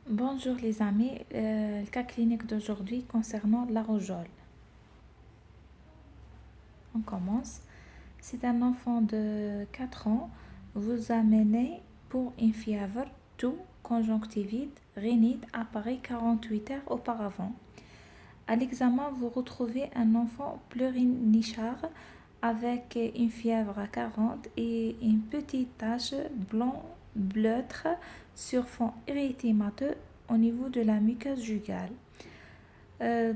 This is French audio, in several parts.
Bonjour les amis, le cas clinique d'aujourd'hui concernant la rougeole. On commence. C'est un enfant de 4 ans, vous amenez pour une fièvre, toux, conjonctivite, rhinite appareil 48 heures auparavant. À l'examen, vous retrouvez un enfant pleurnichard avec une fièvre à 40 et une petite tache blanc bleuâtre sur fond érythémateux au niveau de la muqueuse jugale.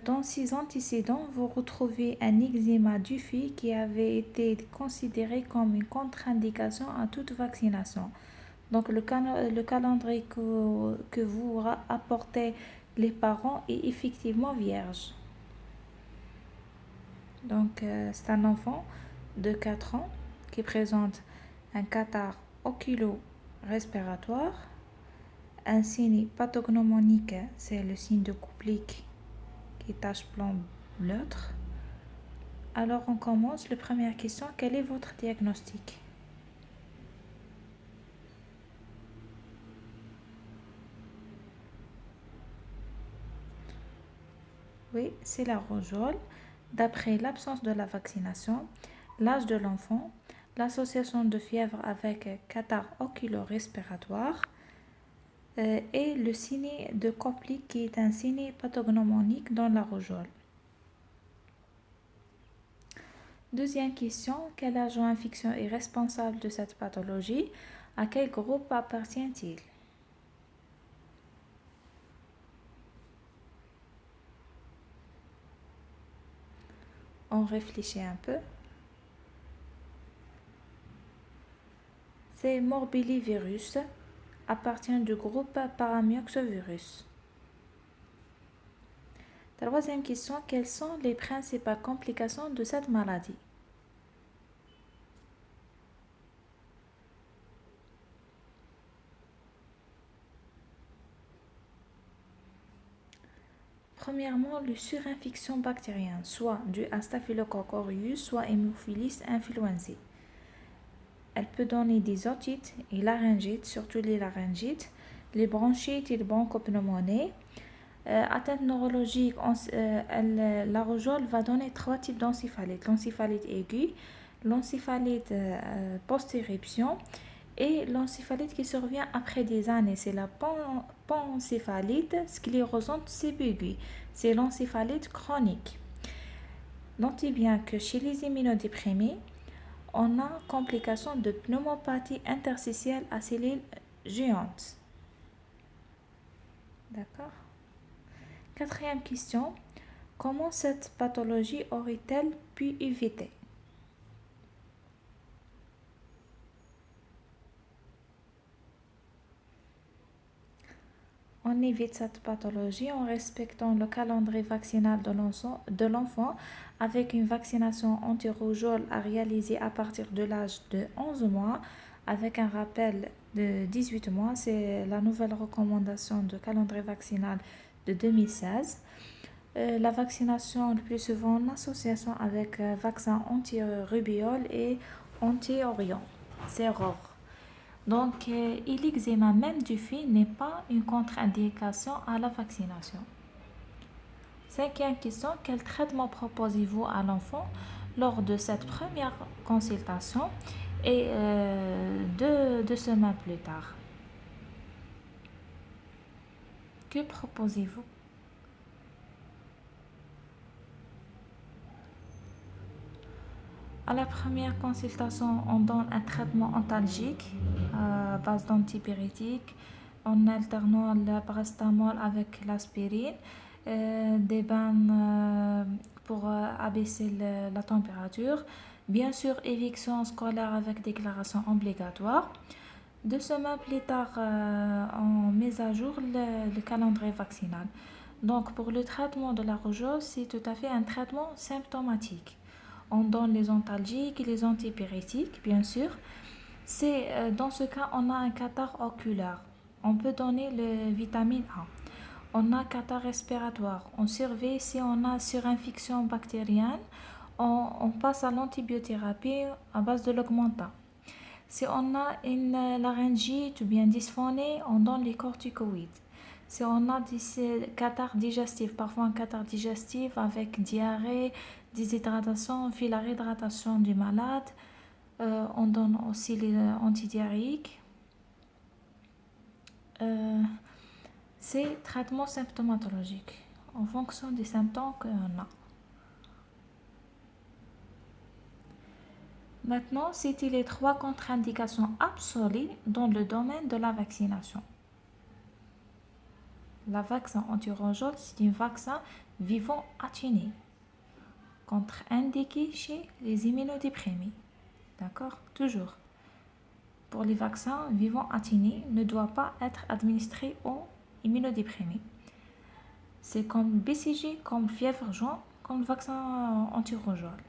Dans ses antécédents, vous retrouvez un eczéma diffus qui avait été considéré comme une contre-indication à toute vaccination. Donc le calendrier que vous apportez les parents est effectivement vierge. Donc c'est un enfant de 4 ans qui présente un catarrhe oculo-respiratoire, un signe pathognomonique, c'est le signe de Kuplik qui est tache blanc bleuâtre. Alors on commence. La première question, quel est votre diagnostic? Oui, c'est la rougeole. D'après l'absence de la vaccination, l'âge de l'enfant, l'association de fièvre avec catarrhe oculo-respiratoire et le signe de Koplik qui est un signe pathognomonique dans la rougeole. Deuxième question, quel agent infectieux est responsable de cette pathologie? À quel groupe appartient-il? On réfléchit un peu. C'est morbillivirus, appartient du groupe paramyxovirus. Troisième question, quelles sont les principales complications de cette maladie? Premièrement, la surinfection bactérienne, soit due à Staphylococcus aureus, soit Haemophilus influenzae. Elle peut donner des otites et laryngites, surtout les laryngites, les bronchites et les bronchopneumonies. Atteinte neurologique, la rougeole va donner 3 types d'encéphalite. L'encéphalite aiguë, l'encéphalite post-éruption et l'encéphalite qui survient après des années. C'est la pancéphalite sclérosante subaiguë. C'est l'encéphalite chronique. Notez bien que chez les immunodéprimés, on a complication de pneumopathie interstitielle à cellules géantes. D'accord? Quatrième question, comment cette pathologie aurait-elle pu éviter? On évite cette pathologie en respectant le calendrier vaccinal de l'enfant avec une vaccination anti-rougeole à réaliser à partir de l'âge de 11 mois avec un rappel de 18 mois. C'est la nouvelle recommandation de calendrier vaccinal de 2016. La vaccination le plus souvent en association avec vaccin anti-rubéole et anti-orion. C'est rare. Donc, l'eczéma même du fil n'est pas une contre-indication à la vaccination. Cinquième question, quel traitement proposez-vous à l'enfant lors de cette première consultation et 2 semaines plus tard? Que proposez-vous? À la première consultation, on donne un traitement antalgique à base d'antipyrétiques en alternant le paracétamol avec l'aspirine, des bains pour abaisser la température, bien sûr éviction scolaire avec déclaration obligatoire. 2 semaines plus tard, on met à jour le calendrier vaccinal. Donc pour le traitement de la rougeole, c'est tout à fait un traitement symptomatique. On donne les antalgiques et les antipyrétiques, bien sûr. Dans ce cas, on a un catarrhe oculaire. On peut donner le vitamine A. On a catarrhe respiratoire. On surveille si on a surinfection bactérienne. On passe à l'antibiothérapie à base de l'augmentin. Si on a une laryngite ou bien dysphonie, on donne les corticoïdes. Si on a des catarrhes digestives, parfois un catarrhe digestif avec diarrhée, déshydratation, puis la réhydratation du malade, on donne aussi les antidiarrhéiques. C'est traitement symptomatologique en fonction des symptômes qu'on a. Maintenant, c'était les 3 contre-indications absolues dans le domaine de la vaccination. Le vaccin anti-rougeole, c'est un vaccin vivant atténué, contre-indiqué chez les immunodéprimés. D'accord? Toujours. Pour les vaccins vivants atténués, ne doit pas être administré aux immunodéprimés. C'est comme BCG, comme fièvre jaune, comme le vaccin anti-rougeole.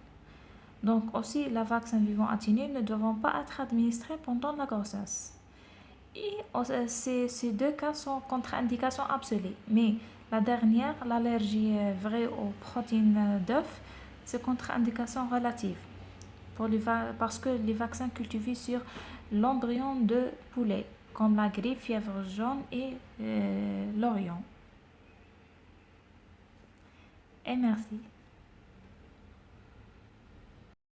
Donc aussi, les vaccins vivants atténués ne doivent pas être administrés pendant la grossesse. Et ces 2 cas sont contre-indications absolues. Mais la dernière, l'allergie vraie aux protéines d'œuf, c'est contre-indication relative. Parce que les vaccins cultivés sur l'embryon de poulet, comme la grippe, fièvre jaune et l'orion. Et merci.